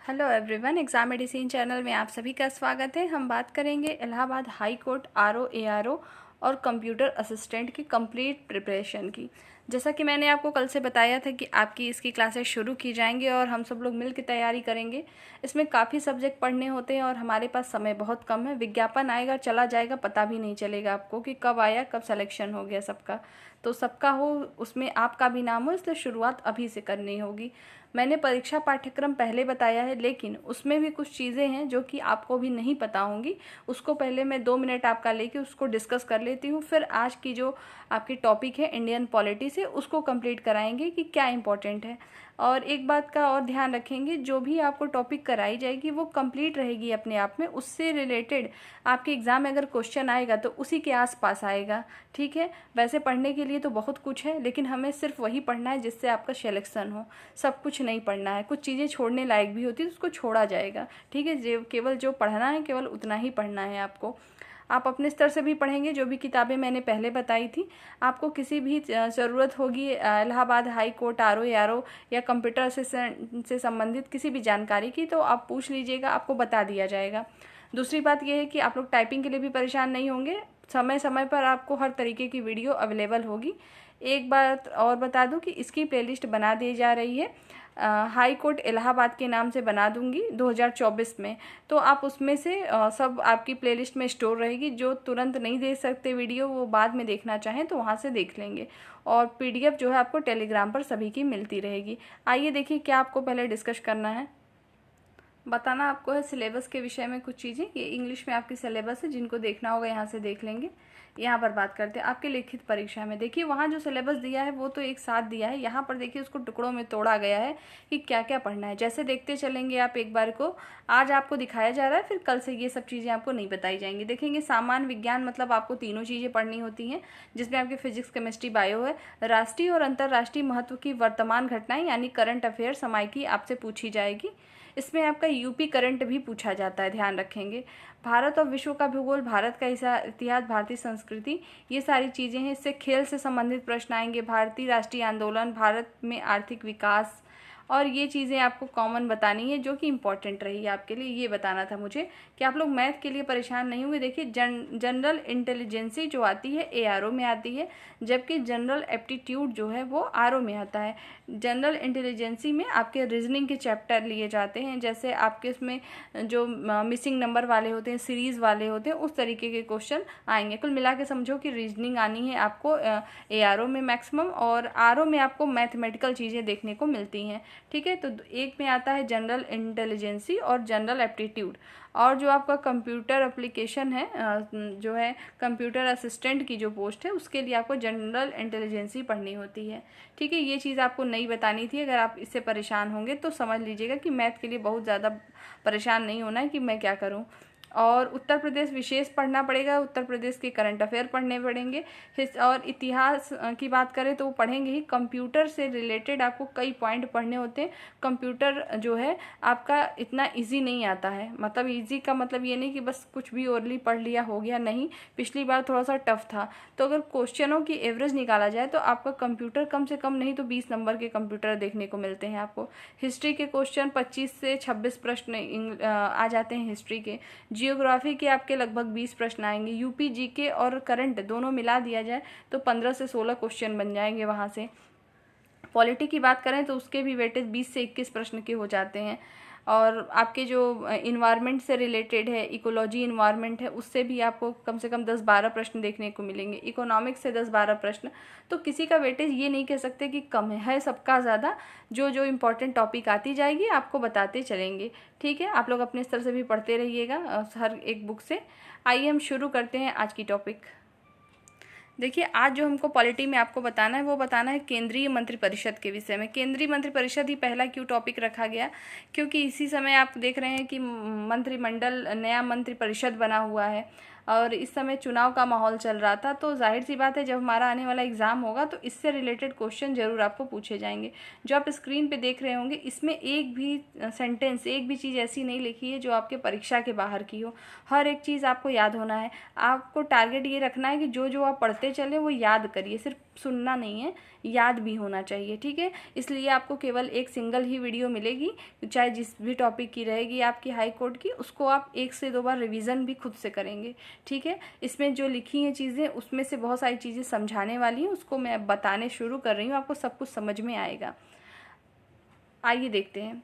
Hello everyone, exam medicine channel में आप सभी का स्वागत है। हम बात करेंगे Allahabad high court RO ARO और कंप्यूटर असिस्टेंट की कंप्लीट प्रिपरेशन की। जैसा कि मैंने आपको कल से बताया था कि आपकी इसकी क्लासेस शुरू की जाएंगी और हम सब लोग मिल के तैयारी करेंगे। इसमें काफ़ी सब्जेक्ट पढ़ने होते हैं और हमारे पास समय बहुत कम है। विज्ञापन आएगा चला जाएगा, पता भी नहीं चलेगा आपको कि कब आया कब सिलेक्शन हो गया सबका। तो सबका हो, उसमें आपका भी नाम हो, इसलिए शुरुआत अभी से करनी होगी। मैंने परीक्षा पाठ्यक्रम पहले बताया है, लेकिन उसमें भी कुछ चीज़ें हैं जो कि आपको भी नहीं पता होंगी। उसको पहले मैं 2 मिनट आपका लेके उसको डिस्कस कर लेती हूँ। फिर आज की जो आपकी टॉपिक है इंडियन पॉलिटी से, उसको कंप्लीट कराएंगे कि क्या इंपॉर्टेंट है। और एक बात का और ध्यान रखेंगे, जो भी आपको टॉपिक कराई जाएगी वो कंप्लीट रहेगी अपने आप में। उससे रिलेटेड आपके एग्ज़ाम में अगर क्वेश्चन आएगा तो उसी के आसपास आएगा, ठीक है। वैसे पढ़ने के लिए तो बहुत कुछ है, लेकिन हमें सिर्फ वही पढ़ना है जिससे आपका सिलेक्शन हो। सब कुछ नहीं पढ़ना है, कुछ चीज़ें छोड़ने लायक भी होती है तो उसको छोड़ा जाएगा, ठीक है। जो केवल जो पढ़ना है केवल उतना ही पढ़ना है आपको। आप अपने स्तर से भी पढ़ेंगे, जो भी किताबें मैंने पहले बताई थी। आपको किसी भी ज़रूरत होगी इलाहाबाद हाई कोर्ट आरओ या कंप्यूटर असिस्टेंट से संबंधित किसी भी जानकारी की, तो आप पूछ लीजिएगा, आपको बता दिया जाएगा। दूसरी बात यह है कि आप लोग टाइपिंग के लिए भी परेशान नहीं होंगे। समय समय पर आपको हर तरीके की वीडियो अवेलेबल होगी। एक बात और बता दूं कि इसकी प्लेलिस्ट बना दी जा रही है, हाई कोर्ट इलाहाबाद के नाम से बना दूंगी 2024 में। तो आप उसमें से सब आपकी प्लेलिस्ट में स्टोर रहेगी। जो तुरंत नहीं देख सकते वीडियो, वो बाद में देखना चाहें तो वहाँ से देख लेंगे। और पीडीएफ जो है आपको टेलीग्राम पर सभी की मिलती रहेगी। आइए देखिए क्या आपको पहले डिस्कस करना है। बताना आपको है सिलेबस के विषय में कुछ चीज़ें। ये इंग्लिश में आपकी सिलेबस है, जिनको देखना होगा यहाँ से देख लेंगे। यहाँ पर बात करते हैं आपके लिखित परीक्षा में। देखिए वहाँ जो सिलेबस दिया है वो तो एक साथ दिया है, यहाँ पर देखिए उसको टुकड़ों में तोड़ा गया है कि क्या क्या पढ़ना है। जैसे देखते चलेंगे आप एक बार को, आज आपको दिखाया जा रहा है, फिर कल से ये सब चीज़ें आपको नहीं बताई जाएंगी। देखेंगे सामान्य विज्ञान मतलब आपको तीनों चीज़ें पढ़नी होती हैं, जिसमें आपके फिजिक्स केमिस्ट्री बायो है। राष्ट्रीय और अंतर्राष्ट्रीय महत्व की वर्तमान घटनाएं यानी करंट अफेयर समाई आपसे पूछी जाएगी। इसमें आपका यूपी करंट भी पूछा जाता है, ध्यान रखेंगे। भारत और विश्व का भूगोल, भारत का इतिहास, भारतीय संस्कृति, ये सारी चीज़ें हैं। इससे खेल से संबंधित प्रश्न आएंगे, भारतीय राष्ट्रीय आंदोलन, भारत में आर्थिक विकास, और ये चीज़ें आपको कॉमन बतानी है जो कि इंपॉर्टेंट रही है आपके लिए। ये बताना था मुझे कि आप लोग मैथ के लिए परेशान नहीं हुए। देखिए जनरल इंटेलिजेंसी जो आती है एआरओ में आती है, जबकि जनरल एप्टीट्यूड जो है वो आरओ में आता है। जनरल इंटेलिजेंसी में आपके रीजनिंग के चैप्टर लिए जाते हैं, जैसे आपके इसमें जो मिसिंग नंबर वाले होते हैं, सीरीज़ वाले होते हैं, उस तरीके के क्वेश्चन आएंगे। कुल मिला के समझो कि रीजनिंग आनी है आपको एआरओ में मैक्सिमम, और आरओ में आपको मैथमेटिकल चीज़ें देखने को मिलती हैं, ठीक है। तो एक में आता है जनरल इंटेलिजेंसी और जनरल एप्टीट्यूड। और जो आपका कंप्यूटर एप्लीकेशन है, जो है कंप्यूटर असिस्टेंट की जो पोस्ट है, उसके लिए आपको जनरल इंटेलिजेंसी पढ़नी होती है, ठीक है। ये चीज़ आपको नहीं बतानी थी। अगर आप इससे परेशान होंगे तो समझ लीजिएगा कि मैथ के लिए बहुत ज़्यादा परेशान नहीं होना है कि मैं क्या करूँ। और उत्तर प्रदेश विशेष पढ़ना पड़ेगा, उत्तर प्रदेश के करंट अफेयर पढ़ने पड़ेंगे। और इतिहास की बात करें तो वो पढ़ेंगे ही। कंप्यूटर से रिलेटेड आपको कई पॉइंट पढ़ने होते हैं। कंप्यूटर जो है आपका इतना इजी नहीं आता है, मतलब इजी का मतलब ये नहीं कि बस कुछ भी ओरली पढ़ लिया हो गया, नहीं। पिछली बार थोड़ा सा टफ था। तो अगर क्वेश्चनों की एवरेज निकाला जाए तो आपका कंप्यूटर कम से कम नहीं तो 20 नंबर के कंप्यूटर देखने को मिलते हैं आपको। हिस्ट्री के क्वेश्चन 25 से 26 प्रश्न आ जाते हैं हिस्ट्री के। जियोग्राफी के आपके लगभग 20 प्रश्न आएंगे। यूपी जीके और करंट दोनों मिला दिया जाए तो 15 से 16 क्वेश्चन बन जाएंगे वहाँ से। पॉलिटी की बात करें तो उसके भी वेटेज 20 से 21 प्रश्न के हो जाते हैं। और आपके जो इन्वायरमेंट से रिलेटेड है, इकोलॉजी इन्वायरमेंट है, उससे भी आपको कम से कम 10-12 प्रश्न देखने को मिलेंगे। इकोनॉमिक्स से 10-12 प्रश्न। तो किसी का वेटेज ये नहीं कह सकते कि कम है सबका ज़्यादा। जो जो इम्पोर्टेंट टॉपिक आती जाएगी आपको बताते चलेंगे, ठीक है। आप लोग अपने स्तर से भी पढ़ते रहिएगा हर एक बुक से। आइए हम शुरू करते हैं आज की टॉपिक। देखिए आज जो हमको पॉलिटी में आपको बताना है वो बताना है केंद्रीय मंत्रिपरिषद के विषय में। केंद्रीय मंत्रिपरिषद ही पहला क्यों टॉपिक रखा गया, क्योंकि इसी समय आप देख रहे हैं कि मंत्रिमंडल, नया मंत्रिपरिषद बना हुआ है और इस समय चुनाव का माहौल चल रहा था। तो जाहिर सी बात है जब हमारा आने वाला एग्ज़ाम होगा तो इससे रिलेटेड क्वेश्चन जरूर आपको पूछे जाएंगे। जो आप स्क्रीन पे देख रहे होंगे इसमें एक भी सेंटेंस, एक भी चीज़ ऐसी नहीं लिखी है जो आपके परीक्षा के बाहर की हो। हर एक चीज़ आपको याद होना है। आपको टारगेट ये रखना है कि जो जो आप पढ़ते चले वो याद करिए, सिर्फ सुनना नहीं है, याद भी होना चाहिए, ठीक है। इसलिए आपको केवल एक सिंगल ही वीडियो मिलेगी, चाहे जिस भी टॉपिक की रहेगी आपकी हाई कोर्ट की, उसको आप 1 से 2 बार रिवीजन भी खुद से करेंगे, ठीक है। इसमें जो लिखी हैं चीज़ें, उसमें से बहुत सारी चीज़ें समझाने वाली हैं, उसको मैं बताने शुरू कर रही हूँ, आपको सब कुछ समझ में आएगा। आइए देखते हैं।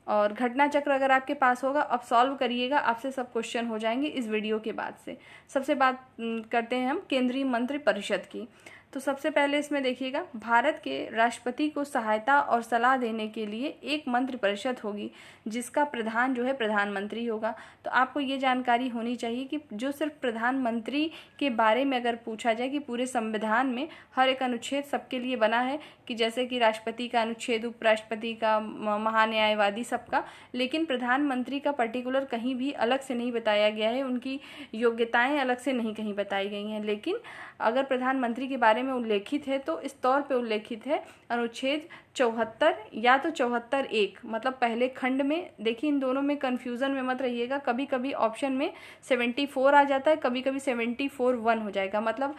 और घटना चक्र अगर आपके पास होगा, अब सॉल्व करिएगा, आपसे सब क्वेश्चन हो जाएंगे इस वीडियो के बाद से। सबसे बात करते हैं हम केंद्रीय मंत्री परिषद की। तो सबसे पहले इसमें देखिएगा, भारत के राष्ट्रपति को सहायता और सलाह देने के लिए एक मंत्री परिषद होगी, जिसका प्रधान जो है प्रधानमंत्री होगा। तो आपको ये जानकारी होनी चाहिए कि जो सिर्फ प्रधानमंत्री के बारे में अगर पूछा जाए कि पूरे संविधान में हर एक अनुच्छेद सबके लिए बना है, कि जैसे कि राष्ट्रपति का अनुच्छेद, उपराष्ट्रपति का, महान्यायवादी सबका, लेकिन प्रधानमंत्री का पर्टिकुलर कहीं भी अलग से नहीं बताया गया है, उनकी योग्यताएं अलग से नहीं कहीं बताई गई हैं। लेकिन अगर प्रधानमंत्री के बारे में उल्लेखित है तो इस तौर पे उल्लेखित है अनुच्छेद 74 या तो 74(1), मतलब पहले खंड में। देखिए इन दोनों में कन्फ्यूज़न में मत रहिएगा, कभी कभी ऑप्शन में 74 आ जाता है, कभी कभी 74(1) हो जाएगा। मतलब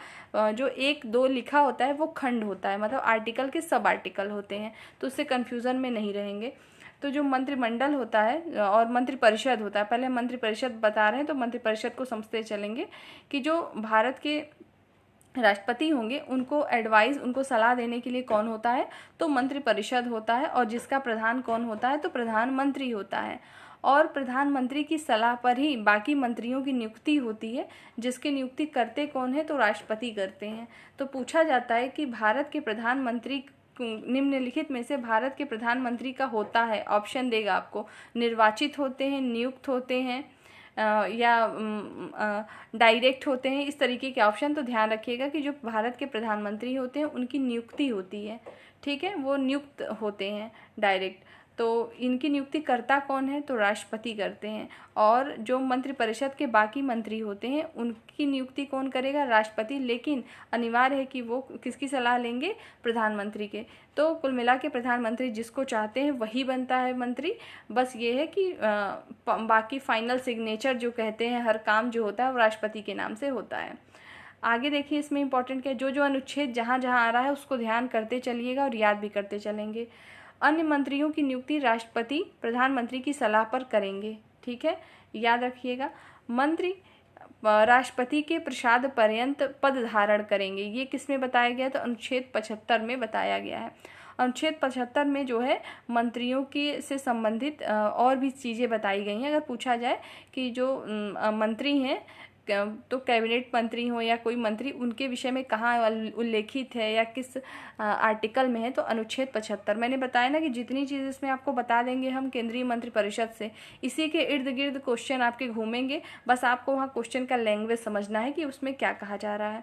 जो 1-2 लिखा होता है वो खंड होता है, मतलब आर्टिकल के सब आर्टिकल होते हैं, तो उससे कन्फ्यूज़न में नहीं रहेंगे। तो जो मंत्रिमंडल होता है और मंत्रिपरिषद होता है, पहले मंत्रिपरिषद बता रहे हैं तो मंत्रिपरिषद को समझते चलेंगे कि जो भारत के राष्ट्रपति होंगे उनको एडवाइस, उनको सलाह देने के लिए कौन होता है, तो मंत्रिपरिषद होता है। और जिसका प्रधान कौन होता है, तो प्रधानमंत्री होता है। और प्रधानमंत्री की सलाह पर ही बाकी मंत्रियों की नियुक्ति होती है, जिसकी नियुक्ति करते कौन है, तो राष्ट्रपति करते हैं। तो पूछा जाता है कि भारत के प्रधानमंत्री निम्नलिखित में से भारत के प्रधानमंत्री का होता है, ऑप्शन देगा आपको, निर्वाचित होते हैं, नियुक्त होते हैं या डायरेक्ट होते हैं, इस तरीके के ऑप्शन। तो ध्यान रखिएगा कि जो भारत के प्रधानमंत्री होते हैं उनकी नियुक्ति होती है, ठीक है, वो नियुक्त होते हैं डायरेक्ट। तो इनकी नियुक्ति करता कौन है, तो राष्ट्रपति करते हैं। और जो मंत्रिपरिषद के बाकी मंत्री होते हैं उनकी नियुक्ति कौन करेगा, राष्ट्रपति। लेकिन अनिवार्य है कि वो किसकी सलाह लेंगे, प्रधानमंत्री के। तो कुल मिला के प्रधानमंत्री जिसको चाहते हैं वही बनता है मंत्री। बस ये है कि बाकी फाइनल सिग्नेचर जो कहते हैं, हर काम जो होता है वो राष्ट्रपति के नाम से होता है। आगे देखिए इसमें इंपॉर्टेंट क्या है, जो जो अनुच्छेद जहाँ जहाँ आ रहा है उसको ध्यान करते चलिएगा और याद भी करते चलेंगे। अन्य मंत्रियों की नियुक्ति राष्ट्रपति प्रधानमंत्री की सलाह पर करेंगे, ठीक है, याद रखिएगा। मंत्री राष्ट्रपति के प्रसाद पर्यंत पद धारण करेंगे, ये किस में बताया गया, तो अनुच्छेद 75 में बताया गया है। अनुच्छेद 75 में जो है मंत्रियों की से संबंधित और भी चीज़ें बताई गई हैं। अगर पूछा जाए कि जो मंत्री हैं, तो कैबिनेट मंत्री हो या कोई मंत्री, उनके विषय में कहाँ उल्लेखित है या किस आर्टिकल में है, तो अनुच्छेद 75। मैंने बताया ना कि जितनी चीज़ इसमें आपको बता देंगे हम केंद्रीय मंत्रिपरिषद से, इसी के इर्द गिर्द क्वेश्चन आपके घूमेंगे। बस आपको वहाँ क्वेश्चन का लैंग्वेज समझना है कि उसमें क्या कहा जा रहा है,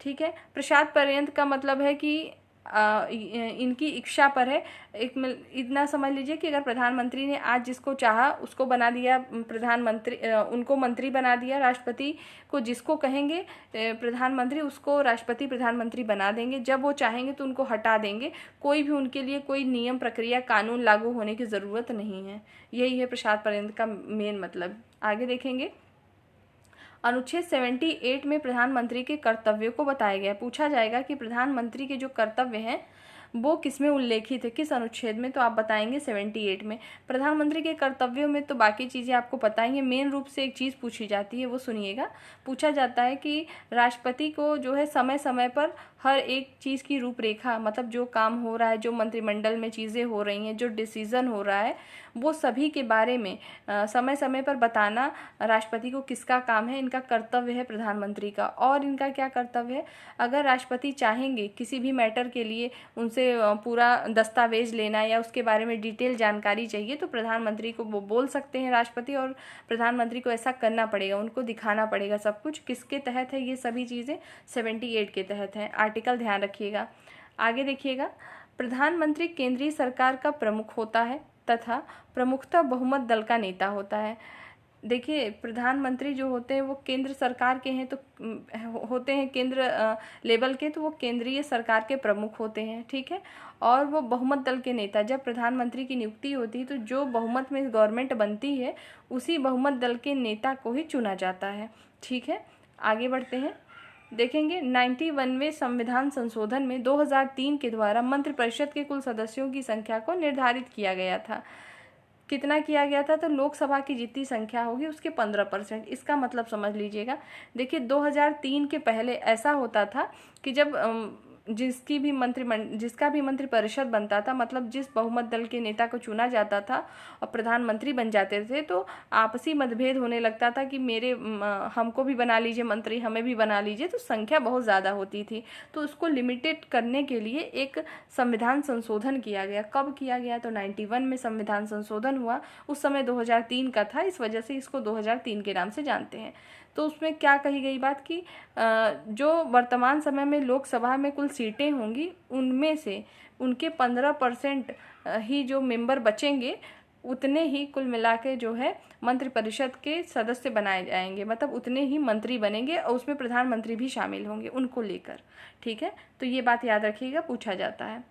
ठीक है। प्रसाद पर्यंत का मतलब है कि इनकी इच्छा पर है। इतना समझ लीजिए कि अगर प्रधानमंत्री ने आज जिसको चाहा उसको बना दिया प्रधानमंत्री, उनको मंत्री बना दिया, राष्ट्रपति को जिसको कहेंगे प्रधानमंत्री उसको राष्ट्रपति प्रधानमंत्री बना देंगे। जब वो चाहेंगे तो उनको हटा देंगे, कोई भी उनके लिए कोई नियम प्रक्रिया कानून लागू होने की ज़रूरत नहीं है। यही है प्रसाद पर्यंत का मेन मतलब। आगे देखेंगे, अनुच्छेद 78 में प्रधानमंत्री के कर्तव्यों को बताया गया है। पूछा जाएगा कि प्रधानमंत्री के जो कर्तव्य हैं वो किस में उल्लेखित है, किस अनुच्छेद में, तो आप बताएंगे 78 में। प्रधानमंत्री के कर्तव्यों में तो बाकी चीज़ें आपको पता ही है, मेन रूप से एक चीज़ पूछी जाती है, वो सुनिएगा। पूछा जाता है कि राष्ट्रपति को जो है समय समय पर हर एक चीज़ की रूपरेखा, मतलब जो काम हो रहा है, जो मंत्रिमंडल में चीज़ें हो रही हैं, जो डिसीज़न हो रहा है, वो सभी के बारे में समय समय पर बताना राष्ट्रपति को किसका काम है, इनका कर्तव्य है प्रधानमंत्री का। और इनका क्या कर्तव्य है, अगर राष्ट्रपति चाहेंगे किसी भी मैटर के लिए उनसे पूरा दस्तावेज लेना या उसके बारे में डिटेल जानकारी चाहिए, तो प्रधानमंत्री को वो बोल सकते हैं राष्ट्रपति, और प्रधानमंत्री को ऐसा करना पड़ेगा, उनको दिखाना पड़ेगा सब कुछ। किसके तहत है ये सभी चीज़ें, 78 के तहत है। आर्टिकल ध्यान रखिएगा। आगे देखिएगा, प्रधानमंत्री केंद्रीय सरकार का प्रमुख होता है तथा प्रमुखतः बहुमत दल का नेता होता है। देखिए प्रधानमंत्री जो होते हैं वो केंद्र सरकार के हैं, तो होते हैं केंद्र लेवल के, तो वो केंद्रीय सरकार के प्रमुख होते हैं, ठीक है। और वो बहुमत दल के नेता, जब प्रधानमंत्री की नियुक्ति होती है तो जो बहुमत में गवर्नमेंट बनती है उसी बहुमत दल के नेता को ही चुना जाता है, ठीक है। आगे बढ़ते हैं, देखेंगे 91वें संविधान संशोधन में 2003 के द्वारा मंत्रिपरिषद के कुल सदस्यों की संख्या को निर्धारित किया गया था। कितना किया गया था? तो लोकसभा की जितनी संख्या होगी उसके 15%। इसका मतलब समझ लीजिएगा। देखिए 2003 के पहले ऐसा होता था कि जब जिसका भी मंत्रिपरिषद बनता था, मतलब जिस बहुमत दल के नेता को चुना जाता था और प्रधानमंत्री बन जाते थे, तो आपसी मतभेद होने लगता था कि हमको भी बना लीजिए मंत्री, हमें भी बना लीजिए। तो संख्या बहुत ज़्यादा होती थी, तो उसको लिमिटेड करने के लिए एक संविधान संशोधन किया गया। कब किया गया? तो 91 में संविधान संशोधन हुआ। उस समय 2003 का था, इस वजह से इसको 2003 के नाम से जानते हैं। तो उसमें क्या कही गई बात कि जो वर्तमान समय में लोकसभा में कुल सीटें होंगी, उनमें से उनके 15% ही जो मेंबर बचेंगे, उतने ही कुल मिला के जो है मंत्रिपरिषद के सदस्य बनाए जाएंगे, मतलब उतने ही मंत्री बनेंगे और उसमें प्रधानमंत्री भी शामिल होंगे उनको लेकर। ठीक है, तो ये बात याद रखिएगा, पूछा जाता है।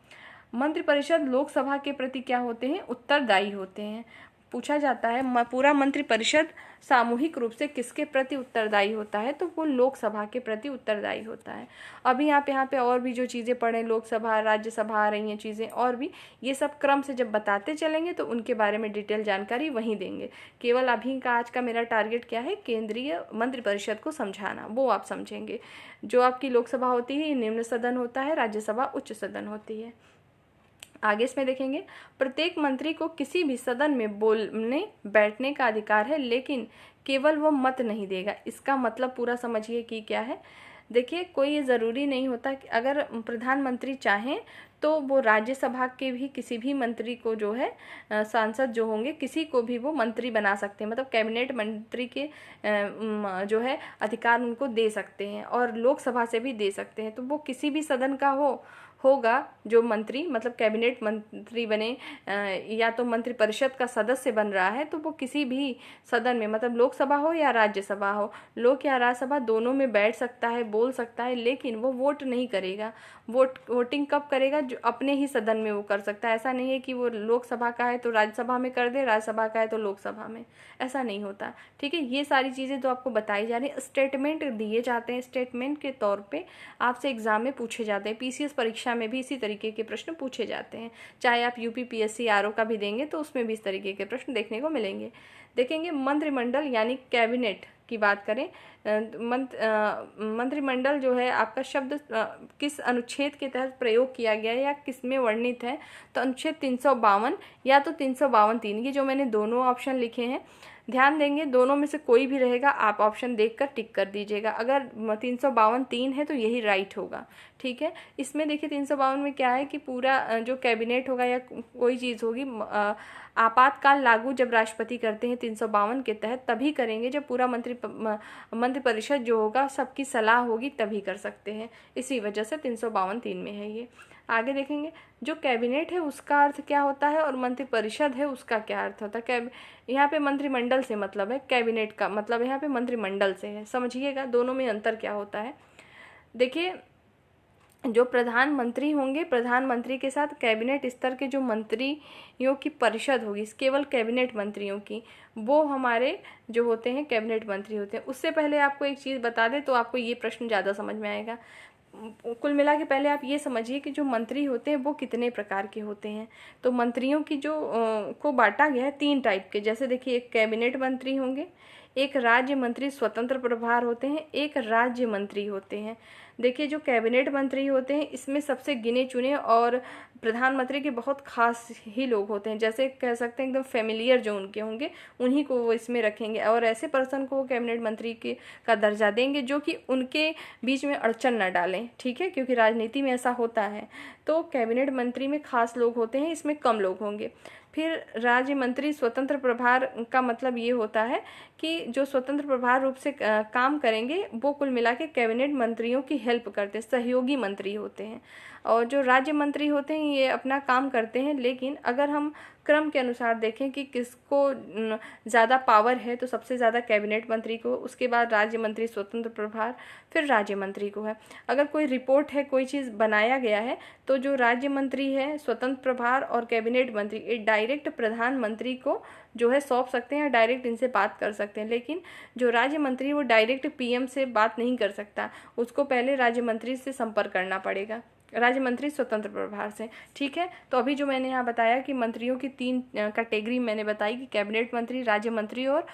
मंत्रिपरिषद लोकसभा के प्रति क्या होते हैं? उत्तरदायी होते हैं। पूछा जाता है पूरा मंत्रिपरिषद सामूहिक रूप से किसके प्रति उत्तरदायी होता है? तो वो लोकसभा के प्रति उत्तरदायी होता है। अभी आप यहाँ पे और भी जो चीज़ें पढ़ें, लोकसभा, राज्यसभा आ रही हैं चीज़ें, और भी ये सब क्रम से जब बताते चलेंगे तो उनके बारे में डिटेल जानकारी वहीं देंगे। केवल अभी का आज का मेरा टारगेट क्या है? केंद्रीय मंत्रिपरिषद को समझाना, वो आप समझेंगे। जो आपकी लोकसभा होती है ये निम्न सदन होता है, राज्यसभा उच्च सदन होती है। आगे इसमें देखेंगे, प्रत्येक मंत्री को किसी भी सदन में बोलने बैठने का अधिकार है, लेकिन केवल वो मत नहीं देगा। इसका मतलब पूरा समझिए कि क्या है। देखिए, कोई ये ज़रूरी नहीं होता कि अगर प्रधानमंत्री चाहें तो वो राज्यसभा के भी किसी भी मंत्री को जो है सांसद जो होंगे किसी को भी वो मंत्री बना सकते हैं, मतलब कैबिनेट मंत्री के जो है अधिकार उनको दे सकते हैं और लोकसभा से भी दे सकते हैं। तो वो किसी भी सदन का होगा जो मंत्री, मतलब कैबिनेट मंत्री बने या तो मंत्रिपरिषद का सदस्य बन रहा है, तो वो किसी भी सदन में, मतलब लोकसभा हो या राज्यसभा हो, लोक या राज्यसभा दोनों में बैठ सकता है, बोल सकता है, लेकिन वो वोट नहीं करेगा। वोटिंग कब करेगा? जो अपने ही सदन में वो कर सकता है। ऐसा नहीं है कि वो लोकसभा का है तो राज्यसभा में कर दे, राज्यसभा का है तो लोकसभा में, ऐसा नहीं होता। ठीक है, ये सारी चीज़ें तो आपको बताई जा रही हैं। स्टेटमेंट दिए जाते हैं, स्टेटमेंट के तौर पे आपसे एग्जाम में पूछे जाते हैं। पीसीएस परीक्षा में भी इसी तरीके के प्रश्न पूछे जाते हैं। चाहे आप यूपीपीएससी आरओ का भी देंगे तो उसमें भी इस तरीके के प्रश्न देखने को मिलेंगे। देखेंगे मंत्रिमंडल यानी कैबिनेट की बात करें, मंत्रिमंडल जो है आपका शब्द किस अनुच्छेद के तहत प्रयोग किया गया है या किस में वर्णित है? तो अनुच्छेद 352 या तो 352(3), ये जो मैंने दोनों ऑप्शन लिखे हैं, ध्यान देंगे दोनों में से कोई भी रहेगा, आप ऑप्शन देखकर टिक कर दीजिएगा। अगर 352(3) है तो यही राइट होगा। ठीक है, इसमें देखिए 352 में क्या है कि पूरा जो कैबिनेट होगा या कोई चीज़ होगी, आपातकाल लागू जब राष्ट्रपति करते हैं 352 के तहत, तभी करेंगे जब पूरा मंत्रिपरिषद जो होगा सबकी सलाह होगी तभी कर सकते हैं। इसी वजह से 352(3) में है ये। आगे देखेंगे, जो कैबिनेट है उसका अर्थ क्या होता है और मंत्रिपरिषद है उसका क्या अर्थ होता है। यहाँ पे मंत्रिमंडल से मतलब है, कैबिनेट का मतलब यहाँ पे मंत्रिमंडल से है। समझिएगा दोनों में अंतर क्या होता है। देखिए, जो प्रधानमंत्री होंगे, प्रधानमंत्री के साथ कैबिनेट स्तर के जो मंत्रियों की परिषद होगी, केवल कैबिनेट मंत्रियों की, वो हमारे जो होते हैं कैबिनेट मंत्री होते हैं। उससे पहले आपको एक चीज़ बता दें तो आपको ये प्रश्न ज़्यादा समझ में आएगा। कुल मिला के पहले आप ये समझिए कि जो मंत्री होते हैं वो कितने प्रकार के होते हैं। तो मंत्रियों की जो को बांटा गया है 3 टाइप के। जैसे देखिए, एक कैबिनेट मंत्री होंगे, एक राज्य मंत्री स्वतंत्र प्रभार होते हैं, एक राज्य मंत्री होते हैं। देखिए, जो कैबिनेट मंत्री होते हैं इसमें सबसे गिने चुने और प्रधानमंत्री के बहुत खास ही लोग होते हैं, जैसे कह सकते हैं एकदम फेमिलियर जो उनके होंगे उन्हीं को वो इसमें रखेंगे और ऐसे पर्सन को वो कैबिनेट मंत्री का दर्जा देंगे जो कि उनके बीच में अड़चन न डालें। ठीक है, क्योंकि राजनीति में ऐसा होता है। तो कैबिनेट मंत्री में खास लोग होते हैं, इसमें कम लोग होंगे। फिर राज्य मंत्री स्वतंत्र प्रभार का मतलब ये होता है कि जो स्वतंत्र प्रभार रूप से काम करेंगे वो कुल मिला के कैबिनेट मंत्रियों की हेल्प करते हैं, सहयोगी मंत्री होते हैं। और जो राज्य मंत्री होते हैं ये अपना काम करते हैं, लेकिन अगर हम क्रम के अनुसार देखें कि किसको ज़्यादा पावर है, तो सबसे ज़्यादा कैबिनेट मंत्री को, उसके बाद राज्य मंत्री स्वतंत्र प्रभार, फिर राज्य मंत्री को है। अगर कोई रिपोर्ट है, कोई चीज़ बनाया गया है, तो जो राज्य मंत्री है, स्वतंत्र प्रभार और कैबिनेट मंत्री ये डायरेक्ट प्रधानमंत्री को जो है सौंप सकते हैं, डायरेक्ट इनसे बात कर सकते हैं। लेकिन जो राज्य मंत्री वो डायरेक्ट पीएम से बात नहीं कर सकता, उसको पहले राज्य मंत्री से संपर्क करना पड़ेगा, राज्य मंत्री स्वतंत्र प्रभार से। ठीक है, तो अभी जो मैंने यहाँ बताया कि मंत्रियों की 3 कैटेगरी मैंने बताई कि कैबिनेट मंत्री, राज्य मंत्री और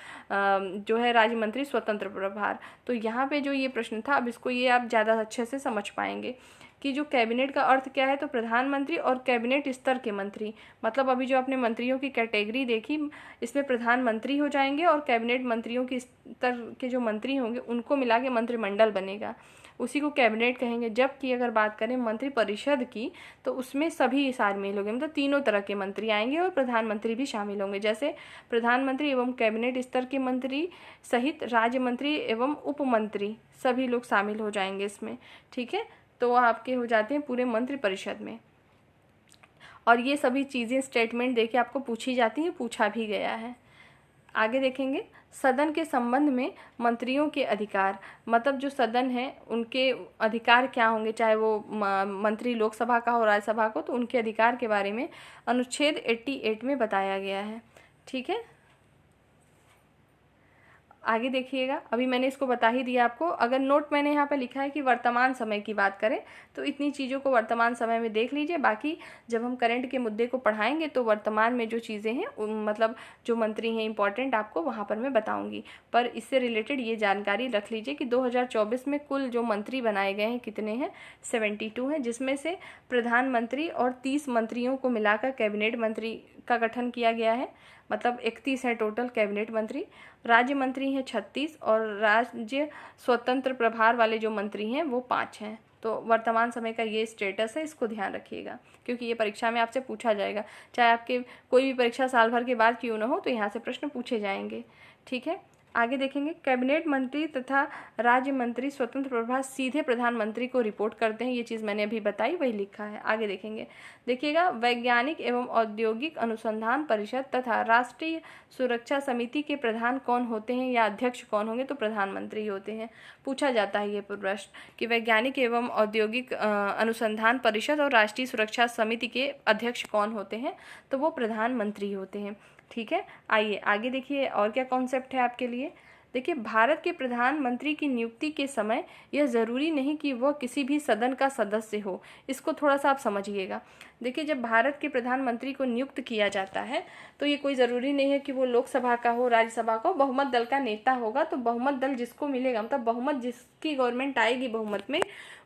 जो है राज्य मंत्री स्वतंत्र प्रभार। तो यहाँ पे जो ये प्रश्न था, अब इसको ये आप ज़्यादा अच्छे से समझ पाएंगे कि जो कैबिनेट का अर्थ क्या है। तो प्रधानमंत्री और कैबिनेट स्तर के मंत्री, मतलब अभी जो आपने मंत्रियों की कैटेगरी देखी, इसमें प्रधानमंत्री हो जाएंगे और कैबिनेट मंत्रियों की स्तर के जो मंत्री होंगे उनको मिला के मंत्रिमंडल बनेगा, उसी को कैबिनेट कहेंगे। जबकि अगर बात करें मंत्री परिषद की, तो उसमें सभी शामिल होंगे, मतलब तीनों तरह के मंत्री आएंगे और प्रधानमंत्री भी शामिल होंगे। जैसे प्रधानमंत्री एवं कैबिनेट स्तर के मंत्री सहित राज्य मंत्री एवं उप मंत्री सभी लोग शामिल हो जाएंगे इसमें। ठीक है, तो आपके हो जाते हैं पूरे मंत्री परिषद में। और ये सभी चीज़ें स्टेटमेंट देखिए आपको पूछी जाती हैं, पूछा भी गया है। आगे देखेंगे सदन के संबंध में मंत्रियों के अधिकार, मतलब जो सदन है उनके अधिकार क्या होंगे, चाहे वो मंत्री लोकसभा का हो राज्यसभा को, तो उनके अधिकार के बारे में अनुच्छेद 88 में बताया गया है। ठीक है, आगे देखिएगा, अभी मैंने इसको बता ही दिया आपको। अगर नोट मैंने यहाँ पे लिखा है कि वर्तमान समय की बात करें, तो इतनी चीज़ों को वर्तमान समय में देख लीजिए। बाकी जब हम करंट के मुद्दे को पढ़ाएंगे तो वर्तमान में जो चीज़ें हैं मतलब जो मंत्री हैं इंपॉर्टेंट, आपको वहाँ पर मैं बताऊँगी। पर इससे रिलेटेड ये जानकारी रख लीजिए कि 2024 में कुल जो मंत्री बनाए गए हैं कितने हैं, 72 हैं, जिसमें से प्रधानमंत्री और 30 मंत्रियों को मिलाकर कैबिनेट मंत्री का गठन किया गया है, मतलब 31 है टोटल कैबिनेट मंत्री। राज्य मंत्री हैं 36 और राज्य स्वतंत्र प्रभार वाले जो मंत्री हैं वो 5 हैं। तो वर्तमान समय का ये स्टेटस है, इसको ध्यान रखिएगा क्योंकि ये परीक्षा में आपसे पूछा जाएगा, चाहे आपके कोई भी परीक्षा साल भर के बाद क्यों ना हो, तो यहाँ से प्रश्न पूछे जाएंगे। ठीक है, आगे देखेंगे कैबिनेट मंत्री तथा राज्य मंत्री स्वतंत्र प्रभार सीधे प्रधानमंत्री को रिपोर्ट करते हैं, ये चीज़ मैंने अभी बताई, वही लिखा है। आगे देखेंगे, देखिएगा वैज्ञानिक एवं औद्योगिक अनुसंधान परिषद तथा राष्ट्रीय सुरक्षा समिति के प्रधान कौन होते हैं या अध्यक्ष कौन होंगे, तो प्रधानमंत्री होते हैं। पूछा जाता है ये प्रश्न कि वैज्ञानिक एवं औद्योगिक अनुसंधान परिषद और राष्ट्रीय सुरक्षा समिति के अध्यक्ष कौन होते हैं, तो वो प्रधानमंत्री होते हैं। ठीक है, आइए आगे देखिए और क्या कॉन्सेप्ट है आपके लिए। देखिए, भारत के प्रधानमंत्री की नियुक्ति के समय यह ज़रूरी नहीं कि वह किसी भी सदन का सदस्य हो, इसको थोड़ा सा आप समझिएगा। देखिए, जब भारत के प्रधानमंत्री को नियुक्त किया जाता है तो ये कोई ज़रूरी नहीं है कि वो लोकसभा का हो, राज्यसभा का हो, बहुमत दल का नेता होगा तो बहुमत दल जिसको मिलेगा, मतलब बहुमत जिसकी गवर्नमेंट आएगी बहुमत में,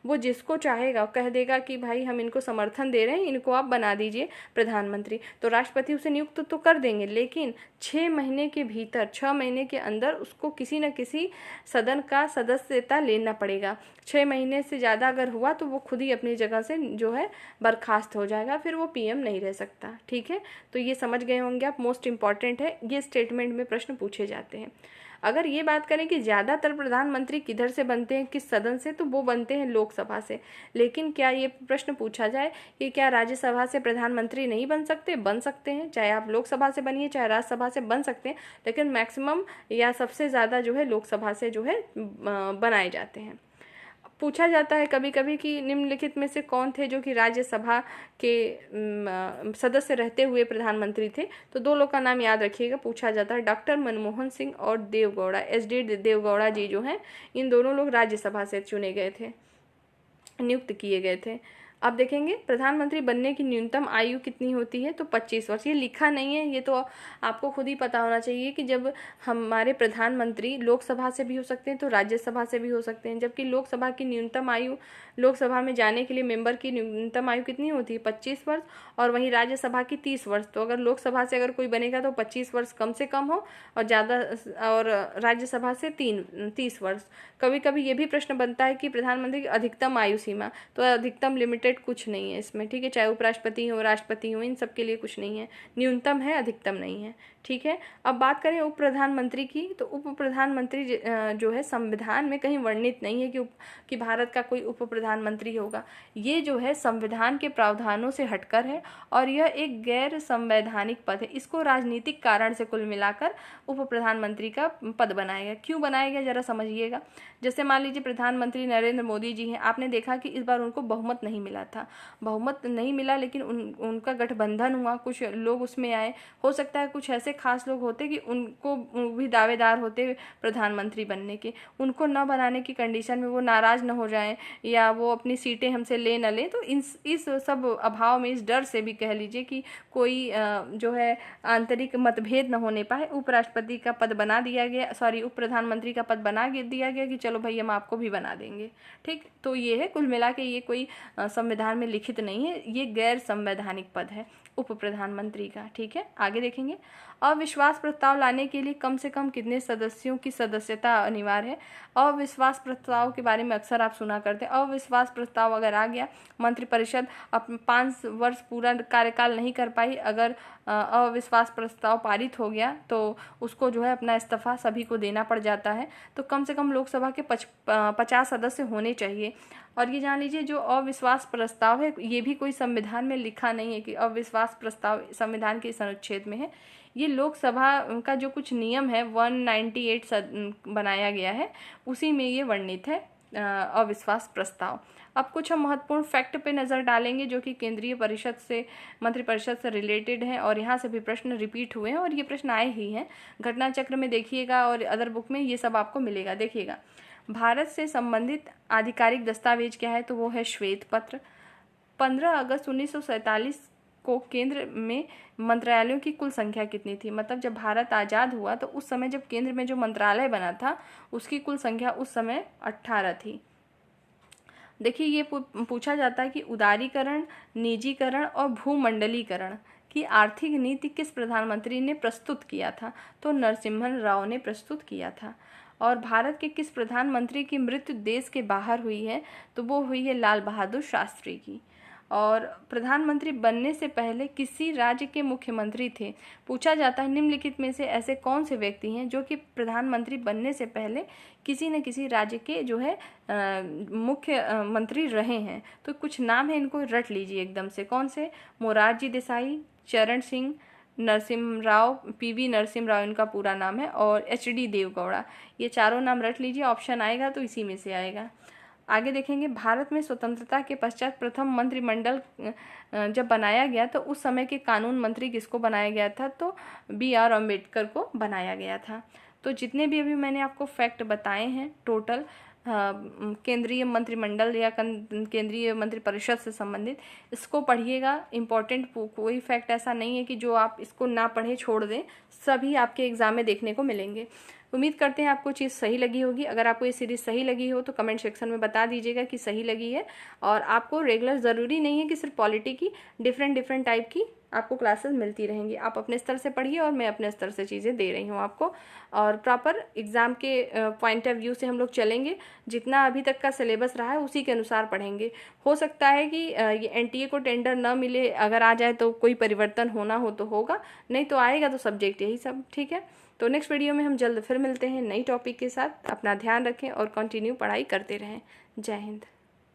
वो जिसको चाहेगा कह देगा कि भाई हम इनको समर्थन दे रहे हैं, इनको आप बना दीजिए प्रधानमंत्री, तो राष्ट्रपति उसे नियुक्त तो कर देंगे। लेकिन 6 महीने के भीतर, 6 महीने के अंदर उसको किसी न किसी सदन का सदस्यता लेना पड़ेगा। 6 महीने से ज़्यादा अगर हुआ तो वो खुद ही अपनी जगह से जो है बर्खास्त हो जाएगा, फिर वो पीएम नहीं रह सकता। ठीक है, तो ये समझ गए होंगे आप, मोस्ट इंपॉर्टेंट है, ये स्टेटमेंट में प्रश्न पूछे जाते हैं। अगर ये बात करें कि ज़्यादातर प्रधानमंत्री किधर से बनते हैं, किस सदन से, तो वो बनते हैं लोकसभा से। लेकिन क्या ये प्रश्न पूछा जाए कि क्या राज्यसभा से प्रधानमंत्री नहीं बन सकते? बन सकते हैं, चाहे आप लोकसभा से बनिए चाहे राज्यसभा से बन सकते हैं, लेकिन मैक्सिमम या सबसे ज़्यादा जो है लोकसभा से जो है बनाए जाते हैं। पूछा जाता है कभी कभी कि निम्नलिखित में से कौन थे जो कि राज्यसभा के सदस्य रहते हुए प्रधानमंत्री थे, तो 2 लोग का नाम याद रखिएगा, पूछा जाता है, डॉक्टर मनमोहन सिंह और देवगौड़ा, SD देवगौड़ा जी जो हैं, इन दोनों लोग राज्यसभा से चुने गए थे, नियुक्त किए गए थे। अब देखेंगे प्रधानमंत्री बनने की न्यूनतम आयु कितनी होती है, तो 25 वर्ष। ये लिखा नहीं है, ये तो आपको खुद ही पता होना चाहिए कि जब हमारे प्रधानमंत्री लोकसभा से भी हो सकते हैं तो राज्यसभा से भी हो सकते हैं, जबकि लोकसभा की न्यूनतम आयु, लोकसभा में जाने के लिए मेंबर की न्यूनतम आयु कितनी होती है, 25 वर्ष, और वहीं राज्यसभा की 30 वर्ष। तो अगर लोकसभा से अगर कोई बनेगा तो 25 वर्ष कम से कम हो और ज़्यादा, और राज्यसभा से 30 वर्ष। कभी कभी ये भी प्रश्न बनता है कि प्रधानमंत्री की अधिकतम आयु सीमा, तो अधिकतम लिमिटेड कुछ नहीं है इसमें। ठीक है, चाहे उपराष्ट्रपति हो, राष्ट्रपति हो, इन सब के लिए कुछ नहीं है, न्यूनतम है, अधिकतम नहीं है। ठीक है। अब बात करें उप प्रधानमंत्री की, तो उप प्रधानमंत्री जो है संविधान में कहीं वर्णित नहीं है कि भारत का कोई उप प्रधानमंत्री होगा। ये जो है संविधान के प्रावधानों से हटकर है और यह एक गैर संवैधानिक पद है। इसको राजनीतिक कारण से कुल मिलाकर उप प्रधानमंत्री का पद बनाया गया। क्यों बनाया गया जरा समझिएगा। जैसे मान लीजिए प्रधानमंत्री नरेंद्र मोदी जी हैं, आपने देखा कि इस बार उनको बहुमत नहीं मिला था, बहुमत नहीं मिला, लेकिन उनका गठबंधन हुआ, कुछ लोग उसमें आए। हो सकता है कुछ ऐसे खास लोग होते कि उनको भी दावेदार होते प्रधानमंत्री बनने के, उनको न बनाने की कंडीशन में वो नाराज न हो जाएं या वो अपनी सीटें हमसे ले न लें। तो इस सब अभाव में, इस डर से भी कह लीजिए कि कोई जो है आंतरिक मतभेद न होने पाए, उपराष्ट्रपति का पद बना दिया गया, सॉरी उप प्रधानमंत्री का पद बना दिया गया कि चलो भाई हम आपको भी बना देंगे। ठीक, तो ये है कुल मिला के, ये कोई संविधान में लिखित नहीं है, ये गैर संवैधानिक पद है उप प्रधानमंत्री का। ठीक है, आगे देखेंगे। अविश्वास प्रस्ताव लाने के लिए कम से कम कितने सदस्यों की सदस्यता अनिवार्य है। अविश्वास प्रस्ताव के बारे में अक्सर आप सुना करते हैं। अविश्वास प्रस्ताव अगर आ गया, मंत्रिपरिषद 5 वर्ष पूरा कार्यकाल नहीं कर पाई, अगर अविश्वास प्रस्ताव पारित हो गया तो उसको जो है अपना इस्तीफा सभी को देना पड़ जाता है। तो कम से कम लोकसभा के 50 सदस्य होने चाहिए। और ये जान लीजिए जो अविश्वास प्रस्ताव है, ये भी कोई संविधान में लिखा नहीं है कि अविश्वास प्रस्ताव संविधान के इस अनुच्छेद में है। ये लोकसभा का जो कुछ नियम है 198 बनाया गया है, उसी में ये वर्णित है अविश्वास प्रस्ताव। अब कुछ हम महत्वपूर्ण फैक्ट पे नज़र डालेंगे जो कि केंद्रीय परिषद से, मंत्रिपरिषद से रिलेटेड हैं और यहाँ से भी प्रश्न रिपीट हुए हैं और ये प्रश्न आए ही हैं। घटना चक्र में देखिएगा और अदर बुक में ये सब आपको मिलेगा। देखिएगा, भारत से संबंधित आधिकारिक दस्तावेज क्या है, तो वो है श्वेत पत्र। 15 अगस्त 1947 को केंद्र में मंत्रालयों की कुल संख्या कितनी थी। मतलब जब भारत आज़ाद हुआ तो उस समय जब केंद्र में जो मंत्रालय बना था उसकी कुल संख्या उस समय 18 थी। देखिए, ये पूछा जाता है कि उदारीकरण, निजीकरण और भूमंडलीकरण की आर्थिक नीति किस प्रधानमंत्री ने प्रस्तुत किया था, तो नरसिम्हन राव ने प्रस्तुत किया था। और भारत के किस प्रधानमंत्री की मृत्यु देश के बाहर हुई है, तो वो हुई है लाल बहादुर शास्त्री की। और प्रधानमंत्री बनने से पहले किसी राज्य के मुख्यमंत्री थे। पूछा जाता है निम्नलिखित में से ऐसे कौन से व्यक्ति हैं जो कि प्रधानमंत्री बनने से पहले किसी न किसी राज्य के जो है मुख्य मंत्री रहे हैं। तो कुछ नाम है, इनको रट लीजिए एकदम से। कौन से? मोरारजी देसाई, चरण सिंह, नरसिम्हा राव, पीवी नरसिम्हा राव इनका पूरा नाम है, और एचडी देवगौड़ा। ये चारों नाम रट लीजिए, ऑप्शन आएगा तो इसी में से आएगा। आगे देखेंगे, भारत में स्वतंत्रता के पश्चात प्रथम मंत्रिमंडल जब बनाया गया तो उस समय के कानून मंत्री किसको बनाया गया था, तो BR अम्बेडकर को बनाया गया था। तो जितने भी अभी मैंने आपको फैक्ट बताए हैं टोटल केंद्रीय मंत्रिमंडल या केंद्रीय मंत्रिपरिषद से संबंधित, इसको पढ़िएगा। इम्पॉर्टेंट कोई फैक्ट ऐसा नहीं है कि जो आप इसको ना पढ़े छोड़ दें, सभी आपके एग्जाम में देखने को मिलेंगे। उम्मीद करते हैं आपको चीज़ सही लगी होगी। अगर आपको ये सीरीज़ सही लगी हो तो कमेंट सेक्शन में बता दीजिएगा कि सही लगी है। और आपको रेगुलर ज़रूरी नहीं है कि सिर्फ पॉलिटी की, डिफरेंट टाइप की आपको क्लासेस मिलती रहेंगी। आप अपने स्तर से पढ़िए और मैं अपने स्तर से चीज़ें दे रही हूँ आपको। और प्रॉपर एग्ज़ाम के पॉइंट ऑफ व्यू से हम लोग चलेंगे। जितना अभी तक का सिलेबस रहा है उसी के अनुसार पढ़ेंगे। हो सकता है कि ये NTA को टेंडर न मिले, अगर आ जाए तो कोई परिवर्तन होना हो तो होगा, नहीं तो आएगा तो सब्जेक्ट यही सब। ठीक है, तो नेक्स्ट वीडियो में हम जल्द फिर मिलते हैं नई टॉपिक के साथ। अपना ध्यान रखें और कंटिन्यू पढ़ाई करते रहें। जय हिंद।